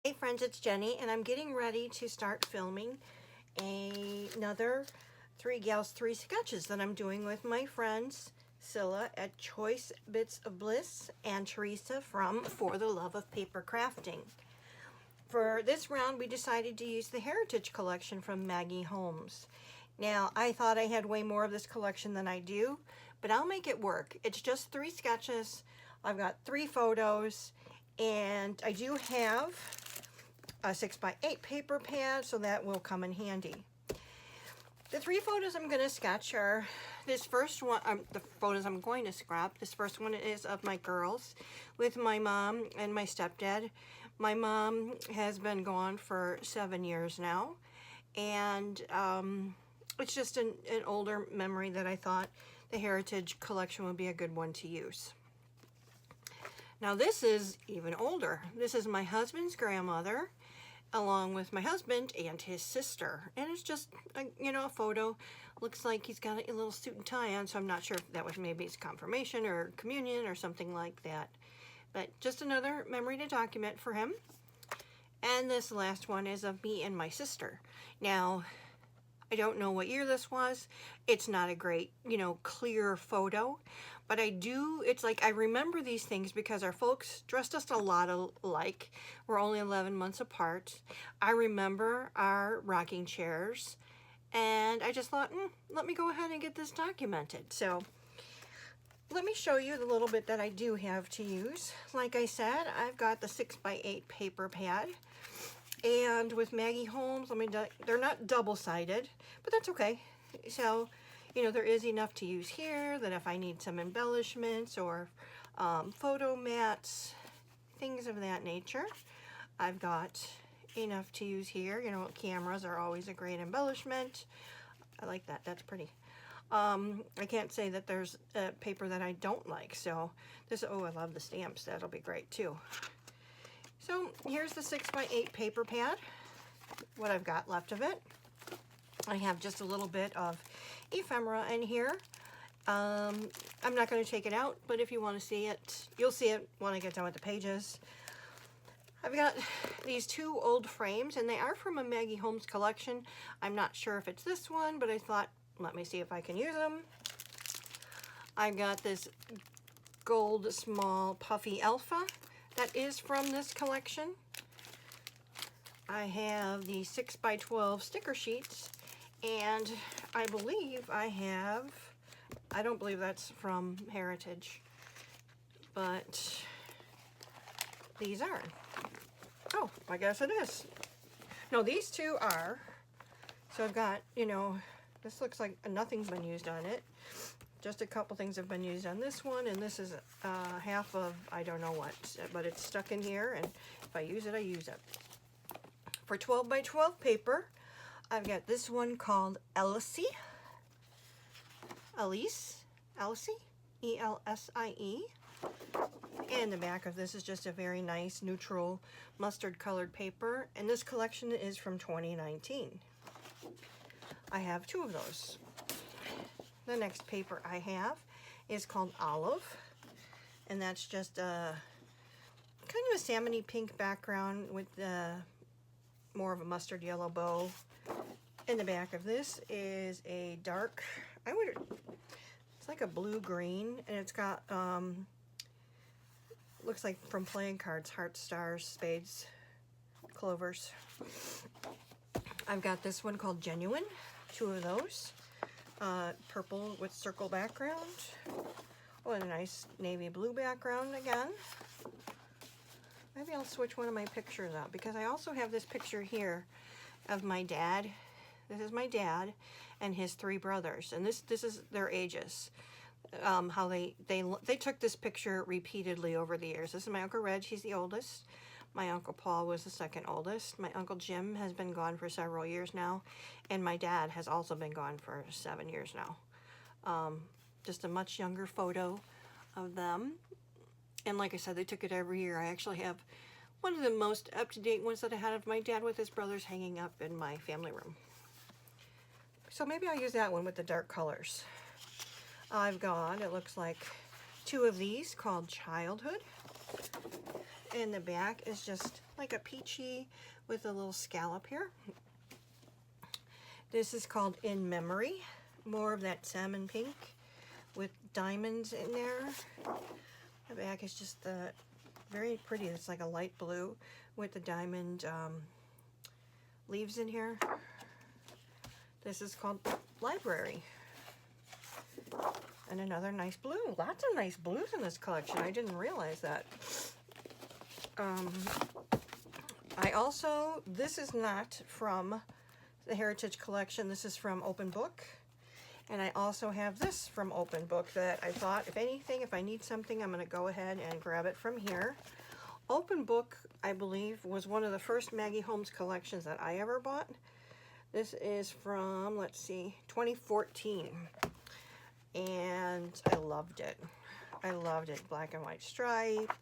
Hey friends, it's Jenny, and I'm getting ready to start filming another Three Gals, Three Sketches that I'm doing with my friends Cilla at Choice Bits of Bliss and Teresa from For the Love of Paper Crafting. For this round, we decided to use the Heritage collection from Maggie Holmes. Now, I thought I had way more of this collection than I do, but I'll make it work. It's just 3 sketches. I've got 3 photos, and I do have a 6x8 paper pad, so that will come in handy. The 3 photos I'm going to sketch are this first one, the photos I'm going to scrap. This first one is of my girls with my mom and my stepdad. My mom has been gone for 7 years now, and it's just an older memory that I thought the Heritage collection would be a good one to use. Now this is even older. This is my husband's grandmother, along with my husband and his sister, and it's just a photo. Looks like he's got a little suit and tie on, so I'm not sure if that was maybe his confirmation or communion or something like that, but just another memory to document for him. And this last one is of me and my sister. Now I don't know what year this was. It's not a great clear photo, but it's like I remember these things because our folks dressed us a lot alike. We're only 11 months apart. I remember our rocking chairs, and I just thought, let me go ahead and get this documented. So let me show you the little bit that I do have to use. Like I said, I've got the 6x8 paper pad, and with Maggie Holmes, they're not double-sided, but that's okay. So there is enough to use here that if I need some embellishments or photo mats, things of that nature, I've got enough to use here. Cameras are always a great embellishment. I like that. That's pretty. I can't say that there's a paper that I don't like. So I love the stamps. That'll be great too. So here's the 6x8 paper pad, what I've got left of it. I have just a little bit of ephemera in here. I'm not going to take it out, but if you want to see it, you'll see it when I get done with the pages. I've got these 2 old frames, and they are from a Maggie Holmes collection. I'm not sure if it's this one, but I thought, let me see if I can use them. I've got this gold small puffy alpha that is from this collection. I have the 6x12 sticker sheets, and I believe I don't believe that's from Heritage, but these are. Oh, I guess it is. No, these 2 are. So I've got, this looks like nothing's been used on it. Just a couple things have been used on this one, and this is half of I don't know what, but it's stuck in here, and if I use it, I use it. For 12x12 paper, I've got this one called Elsie, E-L-S-I-E, and the back of this is just a very nice neutral mustard colored paper, and this collection is from 2019. I have 2 of those. The next paper I have is called Olive, and that's just a kind of a salmony pink background with more of a mustard yellow bow. In the back of this is a dark, it's like a blue-green, and it's got, looks like from playing cards, hearts, stars, spades, clovers. I've got this one called Genuine, 2 of those. Purple with circle background. Oh, and a nice navy blue background again. Maybe I'll switch one of my pictures out, because I also have this picture here of my dad. This is my dad and his 3 brothers, and this is their ages. How they took this picture repeatedly over the years. This is my Uncle Reg, he's the oldest. My Uncle Paul was the 2nd oldest. My Uncle Jim has been gone for several years now, and my dad has also been gone for 7 years now. Just a much younger photo of them, and like I said, they took it every year. I actually have one of the most up-to-date ones that I had of my dad with his brothers hanging up in my family room. So maybe I'll use that one with the dark colors. I've got, it looks like two of these called Childhood. And the back is just like a peachy with a little scallop here. This is called In Memory. More of that salmon pink with diamonds in there. The back is just very pretty. It's like a light blue with the diamond leaves in here. This is called Library. And another nice blue. Lots of nice blues in this collection. I didn't realize that. I also, this is not from the Heritage Collection. This is from Open Book. And I also have this from Open Book that I thought, if anything, if I need something, I'm going to go ahead and grab it from here. Open Book, I believe, was one of the first Maggie Holmes collections that I ever bought. This is from, let's see, 2014. And I loved it. I loved it. Black and white stripe.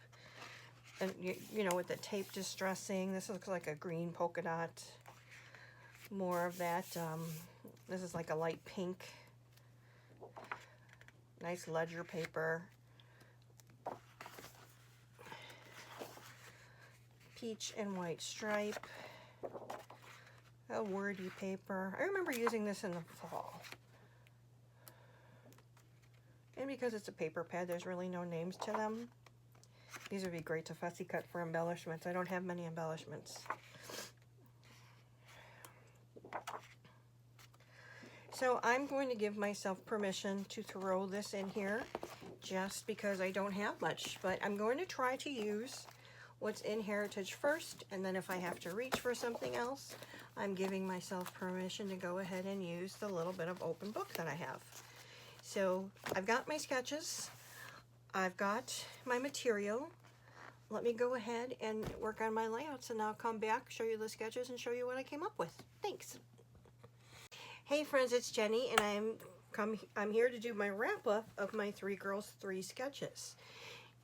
And, you know, with the tape distressing. This looks like a green polka dot. More of that. This is like a light pink. Nice ledger paper. Peach and white stripe. A wordy paper. I remember using this in the fall. And because it's a paper pad, there's really no names to them. These would be great to fussy cut for embellishments. I don't have many embellishments. So I'm going to give myself permission to throw this in here just because I don't have much. But I'm going to try to use what's in Heritage first, and then if I have to reach for something else, I'm giving myself permission to go ahead and use the little bit of Open Book that I have. So I've got my sketches, I've got my material. Let me go ahead and work on my layouts, and I'll come back, show you the sketches, and show you what I came up with. Thanks. Hey friends, it's Jenny, and I'm here to do my wrap-up of my Three Girls, Three Sketches.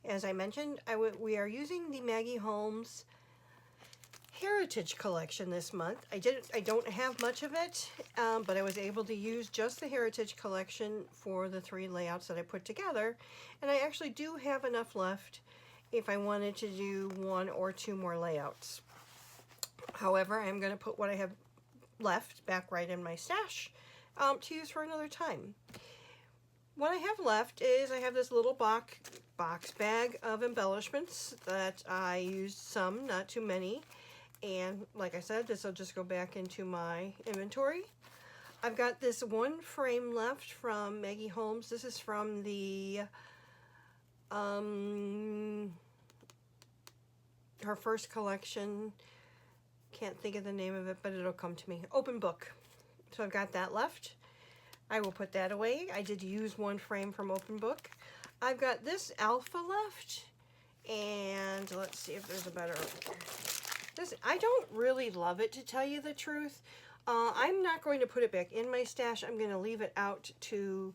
As I mentioned, we are using the Maggie Holmes Heritage Collection this month. I don't have much of it, but I was able to use just the Heritage Collection for the three layouts that I put together, and I actually do have enough left if I wanted to do one or two more layouts. However, I'm going to put what I have left back right in my stash to use for another time. What I have left is I have this little box bag of embellishments that I used some, not too many. And like I said, this will just go back into my inventory. I've got this one frame left from Maggie Holmes. This is from the, her first collection. Can't think of the name of it, but it'll come to me. Open Book. So I've got that left. I will put that away. I did use one frame from Open Book. I've got this alpha left. And let's see if there's a better... I don't really love it, to tell you the truth. I'm not going to put it back in my stash. I'm going to leave it out to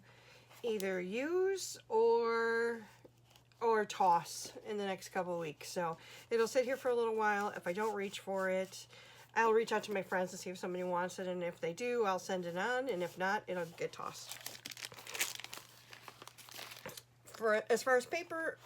either use or toss in the next couple of weeks. So it'll sit here for a little while. If I don't reach for it, I'll reach out to my friends to see if somebody wants it, and if they do, I'll send it on, and if not, it'll get tossed. As far as paper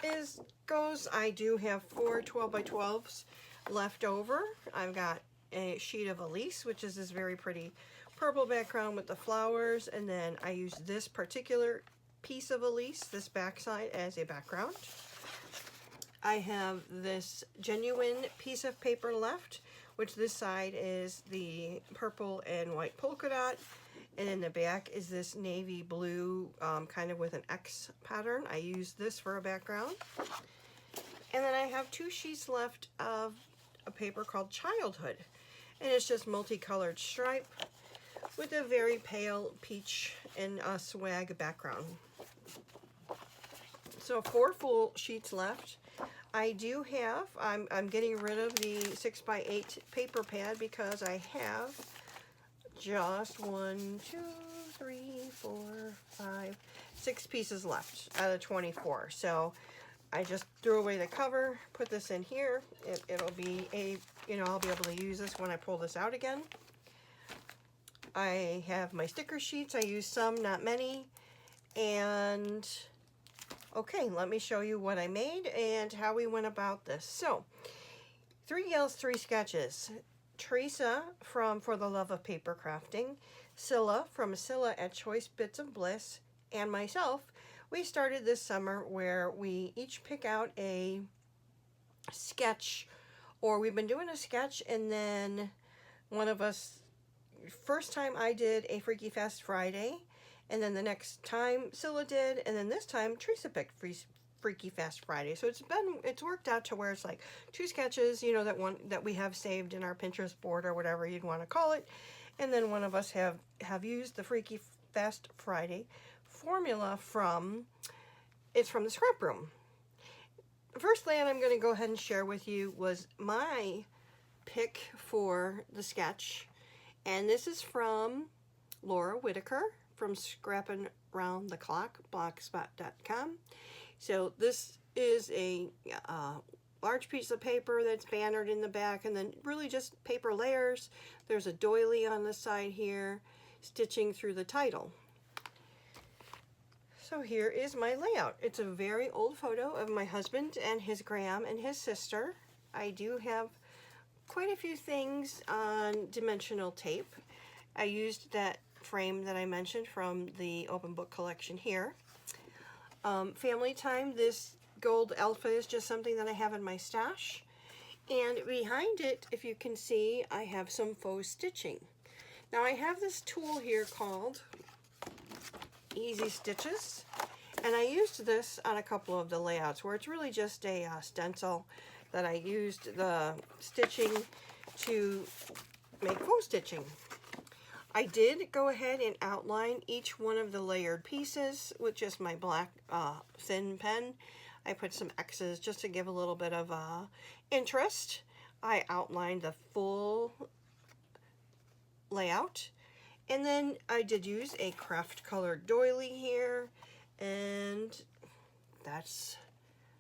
goes, I do have 4 12x12s left over. I've got a sheet of Elise, which is this very pretty purple background with the flowers, and then I use this particular piece of Elise, this backside, as a background. I have this genuine piece of paper left, which this side is the purple and white polka dot, and in the back is this navy blue kind of with an X pattern. I use this for a background. And then I have 2 sheets left of a paper called Childhood, and it's just multicolored stripe with a very pale peach and swag background. So 4 full sheets left. I do have, I'm getting rid of the 6x8 paper pad because I have just 1, 2, 3, 4, 5, 6 pieces left out of 24. So I just threw away the cover, put this in here. It'll be I'll be able to use this when I pull this out again. I have my sticker sheets. I use some, not many. And Okay, let me show you what I made and how we went about this. So, 3 gals, 3 sketches. Teresa from For the Love of Paper Crafting, Cilla from Cilla at Choice Bits of Bliss, and myself. We started this summer where we each pick out a sketch, or we've been doing a sketch, and then one of us, first time I did a Freaky Fast Friday, and then the next time Cilla did, and then this time Teresa picked Freaky Fast Friday. So it's worked out to where it's like 2 sketches, you know, that we have saved in our Pinterest board or whatever you'd want to call it, and then one of us have used the Freaky Fast Friday formula from the scrap room. The first layout I'm going to go ahead and share with you was my pick for the sketch, and this is from Laura Whitaker from Scrappin' Round the Clock, blogspot.com. So this is a large piece of paper that's bannered in the back, and then really just paper layers. There's a doily on the side here, stitching through the title. So here is my layout. It's a very old photo of my husband and his gram and his sister. I do have quite a few things on dimensional tape. I used that frame that I mentioned from the open book collection here. Family time, this gold alpha is just something that I have in my stash. And behind it, if you can see, I have some faux stitching. Now I have this tool here called Easy Stitches, and I used this on a couple of the layouts where it's really just a stencil that I used the stitching to make faux stitching. I did go ahead and outline each one of the layered pieces with just my black thin pen. I put some X's just to give a little bit of interest. I outlined the full layout, and then I did use a craft colored doily here, and that's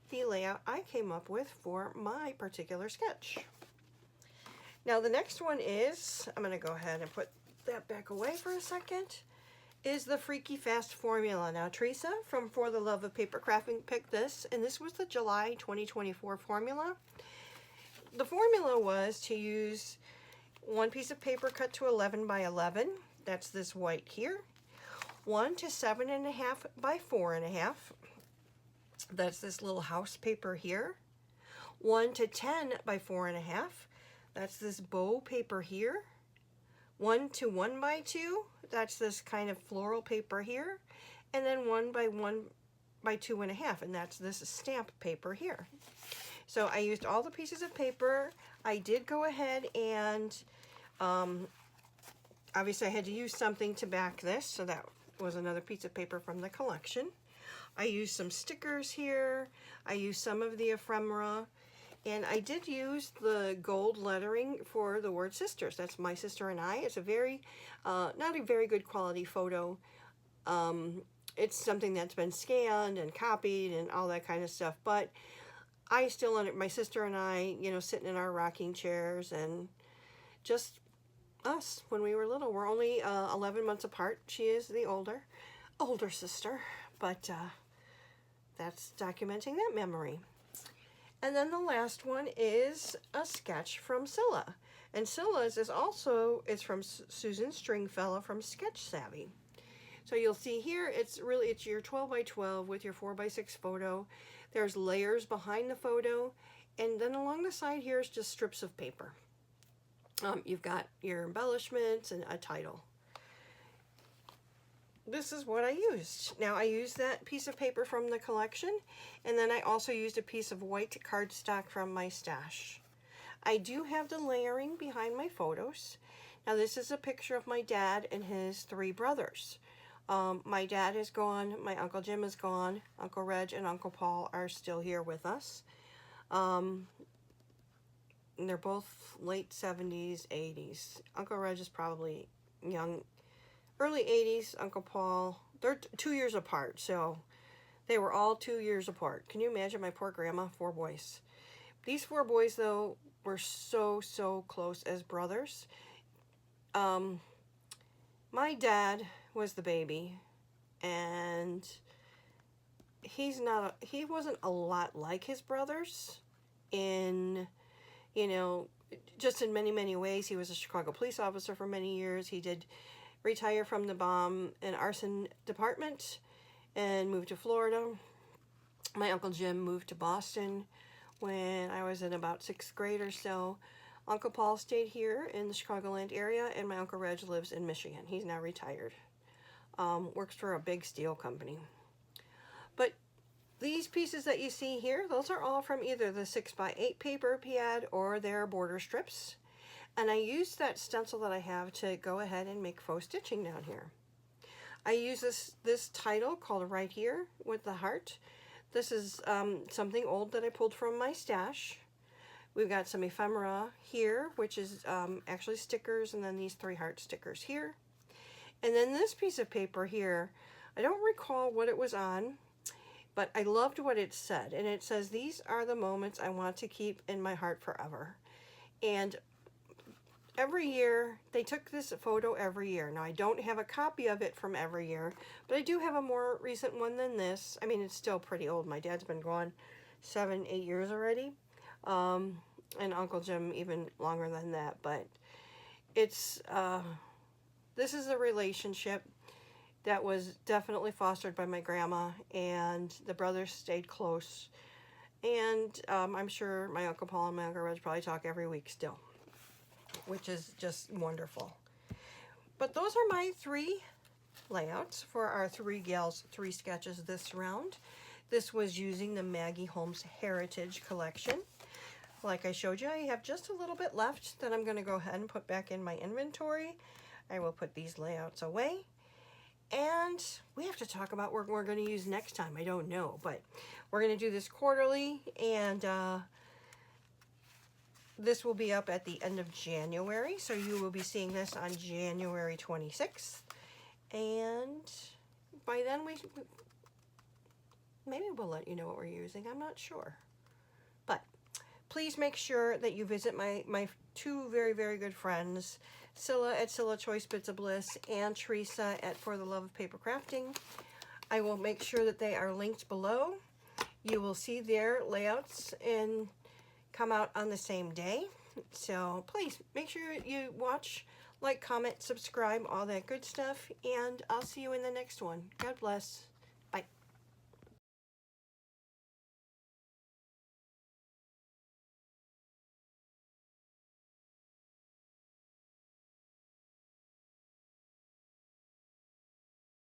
the layout I came up with for my particular sketch. Now the next one is, I'm going to go ahead and put that back away for a second, is the Freaky Fast formula. Now Teresa from For the Love of Paper Crafting picked this, and this was the July 2024 formula. The formula was to use one piece of paper cut to 11 by 11, that's this white here, 1 to 7.5 by 4.5, that's this little house paper here, 1 to 10 by 4.5, that's this bow paper here, 1 to 1 by 2, that's this kind of floral paper here, and then 1 by 2.5, and that's this stamp paper here. So I used all the pieces of paper. I did go ahead and obviously I had to use something to back this, so that was another piece of paper from the collection. I used some stickers here. I used some of the ephemera. And I did use the gold lettering for the word sisters. That's my sister and I. It's a very, not a very good quality photo. It's something that's been scanned and copied and all that kind of stuff. But I still, my sister and I, you know, sitting in our rocking chairs, and just us when we were little. We're only 11 months apart. She is the older sister. But that's documenting that memory. And then the last one is a sketch from Cilla. And Cilla's is also, it's from Susan Stringfellow from Sketch Savvy. So you'll see here, it's your 12 by 12 with your 4 by 6 photo. There's layers behind the photo. And then along the side here is just strips of paper. You've got your embellishments and a title. This is what I used. Now I used that piece of paper from the collection, and then I also used a piece of white cardstock from my stash. I do have the layering behind my photos. Now this is a picture of my dad and his 3 brothers. My dad is gone, my Uncle Jim is gone, Uncle Reg and Uncle Paul are still here with us. And they're both late 70s, 80s. Uncle Reg is probably young, early 80s. Uncle Paul, they're 2 years apart, so they were all 2 years apart. Can you imagine my poor grandma? 4 boys. These 4 boys, though, were so close as brothers. My dad was the baby, and he wasn't a lot like his brothers in, you know, just in many, many ways. He was a Chicago police officer for many years. He did retire from the bomb and arson department and moved to Florida. My Uncle Jim moved to Boston when I was in about 6th grade or so. Uncle Paul stayed here in the Chicagoland area, and my Uncle Reg lives in Michigan. He's now retired. Works for a big steel company. But these pieces that you see here, those are all from either the 6x8 paper pad or their border strips. And I used that stencil that I have to go ahead and make faux stitching down here. I use this title called Right Here with the heart. This is something old that I pulled from my stash. We've got some ephemera here, which is actually stickers, and then these 3 heart stickers here. And then this piece of paper here, I don't recall what it was on, but I loved what it said. And it says, "These are the moments I want to keep in my heart forever." And every year, they took this photo every year. Now, I don't have a copy of it from every year, but I do have a more recent one than this. I mean, it's still pretty old. My dad's been gone 7, 8 years already. And Uncle Jim even longer than that. But it's, this is a relationship that was definitely fostered by my grandma, and the brothers stayed close. And I'm sure my Uncle Paul and my Uncle Reg probably talk every week still, which is just wonderful. But those are my 3 layouts for our 3 gals, 3 sketches this round. This was using the Maggie Holmes Heritage collection. Like I showed you, I have just a little bit left that I'm going to go ahead and put back in my inventory. I will put these layouts away. And we have to talk about what we're going to use next time. I don't know, but we're going to do this quarterly, and this will be up at the end of January, so you will be seeing this on January 26th. And by then, maybe we'll let you know what we're using. I'm not sure. But please make sure that you visit my 2 very, very good friends, Cilla at Cilla Choice Bits of Bliss and Teresa at For the Love of Paper Crafting. I will make sure that they are linked below. You will see their layouts and come out on the same day. So please make sure you watch, like, comment, subscribe, all that good stuff, and I'll see you in the next one. God bless.